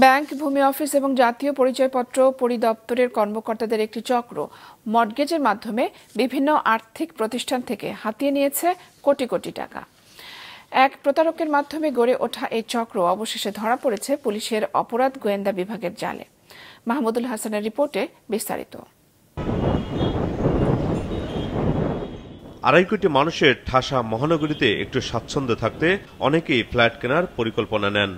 Bank, ভূমি office এবং জাতীয় পরিচয়পত্র পরিদপ্তরের কর্মকর্তাদের একটি চক্র মর্টগেজের মাধ্যমে বিভিন্ন আর্থিক প্রতিষ্ঠান থেকে হাতিয়ে নিয়েছে কোটি কোটি টাকা। এক প্রতারকের মাধ্যমে গড়ে ওঠা এই চক্র অবশেষে ধরা পড়েছে পুলিশের অপরাধ গোয়েন্দা বিভাগের জালে। মাহমুদুল হাসানের রিপোর্টে বিস্তারিত। 2.5 কোটি মানুষের ঠাসা মহানগরীতে একটু স্বাচ্ছন্দ্য থাকতে অনেকেই ফ্ল্যাট কেনার পরিকল্পনা নেন।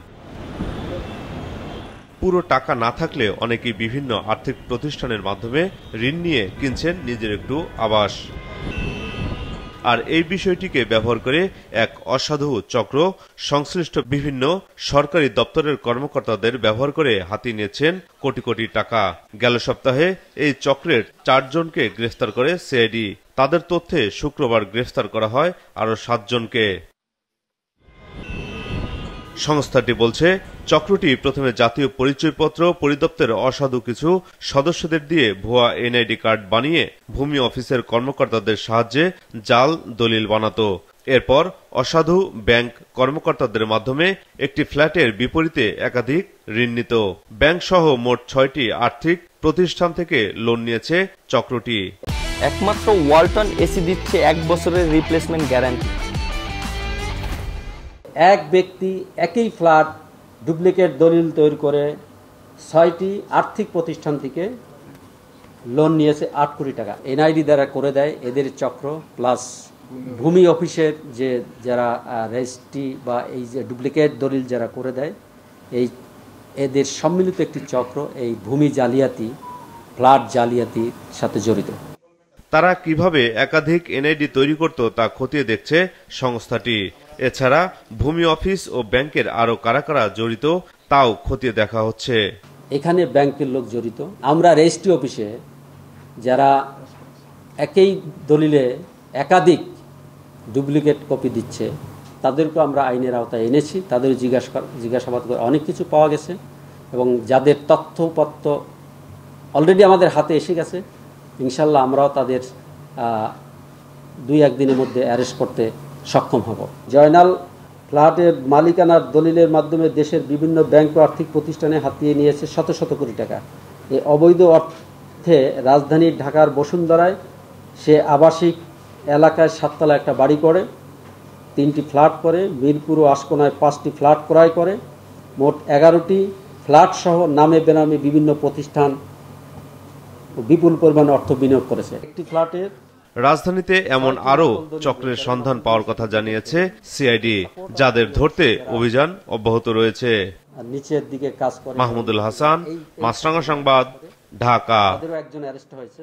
পুরো টাকা না থাকলে অনেকেই বিভিন্ন আর্থিক প্রতিষ্ঠানের মাধ্যমে ঋণ নিয়ে কিনছেন নিজের একটু আবাস। আর এই বিষয়টিকে ব্যবহার করে এক অসাধু চক্র সংশ্লিষ্ট বিভিন্ন সরকারি দপ্তরের কর্মকর্তাদের ব্যবহার করে হাতিয়ে নিয়েছেন কোটি কোটি টাকা। গেল সপ্তাহে এই চক্রের 4 জনকে গ্রেফতার করে সিআইডি। তাদের তথ্যে শুক্রবার গ্রেফতার করা হয় আরও 7 জনকে। সংস্থাটি বলছে, চক্রটি প্রথমে জাতীয় পরিচয়পত্র পরিদপ্তরের অসাধু কিছু সদস্যদের দিয়ে ভুয়া এনআইডি কার্ড বানিয়ে ভূমি অফিসের কর্মকর্তাদের সাহায্যে জাল দলিল বানাতো। এরপর অসাধু ব্যাংক কর্মকর্তাদের মাধ্যমে একটি ফ্ল্যাটের বিপরীতে একাধিক ঋণ নিত। ব্যাংক সহ মোট 6টি আর্থিক প্রতিষ্ঠান থেকে লোন নিয়েছে চক্রটি। একমাত্র ওয়ালটন এসি দিচ্ছে 1 বছরের রিপ্লেসমেন্ট গ্যারান্টি। এক ব্যক্তি একই ফ্ল্যাট ডুপ্লিকেট দলিল তৈরি করে 6টি আর্থিক প্রতিষ্ঠান থেকে লোন নিয়েছে 8 কোটি টাকা। এনআইডি দ্বারা করে দেয় এদের চক্র, প্লাস ভূমি অফিসের যে যারা রেজিস্ট্রি বা এই যে ডুপ্লিকেট দলিল যারা করে দেয়, এদের সম্মিলিত একটি চক্র এই ভূমি জালিয়াতি, ফ্ল্যাট জালিয়াতির সাথে জড়িত। তারা কিভাবে একাধিক এনআইডি তৈরি করত তা খতিয়ে দেখছে সংস্থাটি। এছাড়া ভূমি অফিস ও ব্যাংকের আরো কারা কারা জড়িত তাও খতিয়ে দেখা হচ্ছে। এখানে ব্যাংকের লোক জড়িত। আমরা রেজিস্ট্রি অফিসে যারা একই দলিলে একাধিক ডুপ্লিকেট কপি দিচ্ছে তাদেরকে আমরা আইনের আওতায় এনেছি। তাদের জিজ্ঞাসাবাদ করে অনেক কিছু পাওয়া গেছে এবং যাদের তথ্যপত্র অলরেডি আমাদের হাতে এসে গেছে, ইনশাল্লাহ আমরাও তাদের 2-1 দিনের মধ্যে অ্যারেস্ট করতে সক্ষম হব। জয়নাল ফ্ল্যাটের মালিকানার দলিলের মাধ্যমে দেশের বিভিন্ন ব্যাংক ও আর্থিক প্রতিষ্ঠানে হাতিয়ে নিয়েছে শত শত কোটি টাকা। এই অবৈধ অর্থে রাজধানীর ঢাকার বসুন্ধরায় সে আবাসিক এলাকায় 7 তলা একটা বাড়ি করে, 3টি ফ্ল্যাট করে, মিরপুর ও আশকোনায় 5টি ফ্ল্যাট ক্রয় করে, মোট 11টি ফ্ল্যাট সহ নামে বেনামে বিভিন্ন প্রতিষ্ঠান বিপুল পরিমাণ অর্থ বিনিয়োগ করেছে। একটি ফ্ল্যাটের রাজধানীতে এমন আরো চক্রের সন্ধান পাওয়ার কথা জানিয়েছে সিআইডি, যাদের ধরতে অভিযান অব্যাহত রয়েছে। নিচের দিকে কাজ করে। মাহমুদুল হাসান, মাছরাঙা সংবাদ, ঢাকা। একজন অ্যারেস্ট হয়েছে।